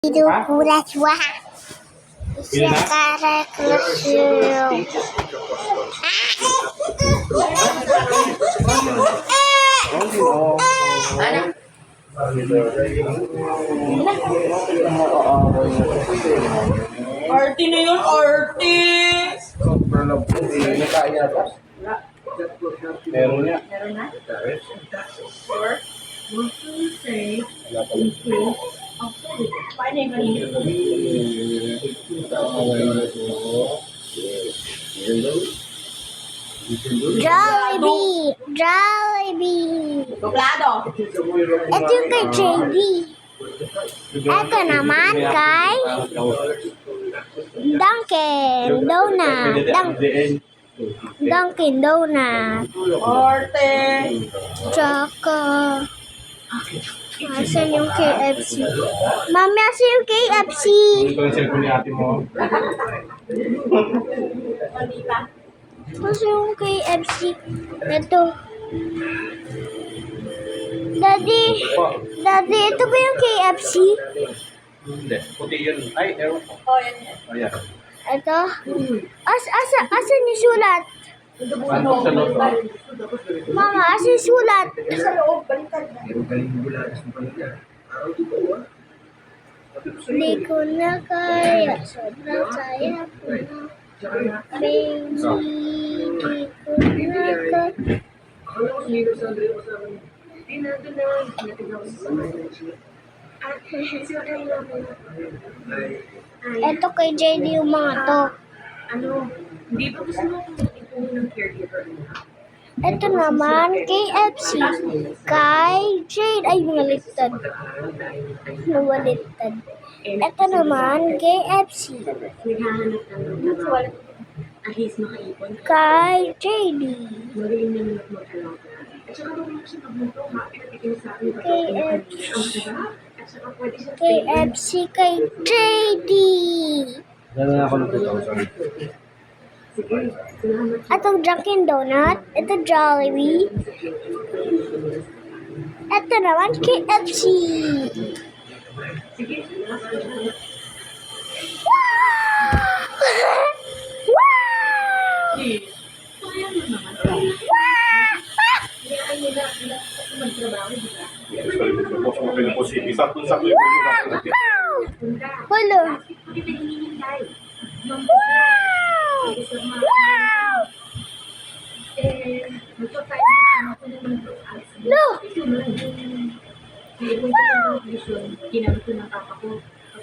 Itu pura suah. Sekarang kecil. Arty na yun, Arty! Meron niya. Meron na? Sure. What do you say in case of COVID? Paano yung kanina? Jollibee. Jollibee. Doblado! Ito yung kay JD. Ito naman kay Dunkin Donut. Dunkin Donut. Arte! Tsaka, asan yung KFC? Mami, asan yung KFC? Ito yung cellphone ni ate mo. Hindi pa. Asan yung KFC? Ito. Daddy, ito ba yung KFC? Hindi. Puti yun. Ay, ewan ko. Oh, yan yan. Oh, yan. Ito. Asan yung sulat? Ano sa loob? Mama, asan yung sulat? Sa loob, baliktad na. Hindi ko na kaya. Sobrang saya ko na. Baby, hindi ko na kaya. Ito kay JD yung mga to. Hindi ba gusto mo ipunin ng caregiver mo? Ito naman KFC. Kay Jade. Ay, naliktad. Nawaliktad. Ito naman KFC. Naghahanap ka ng trabaho. At least makaipon ka. Kay JD. Magaling naman at mag-alaga. At saka marunong siya magluto, ha? Pinatikin sa akin yung KFC. ang sarap. At saka pwede siya KFC kay JD. Ano na ako nagtuturo? Sorry. Sige, salamat. Itong Dunkin Donut. Ito Jollibee. Ito naman KFC. Sige, salamat. Please. Sayang mo naman. Kaya nila kasi magtrabaho, di ba? Sorry, gusto mo pinag-positive. Sakto-sakto yung pinag-positive. Punta. Hello. Bakit kita hinihintay? Wow! Wow! Magpapayag na ako ng No! Ginamit ko ng papa ko.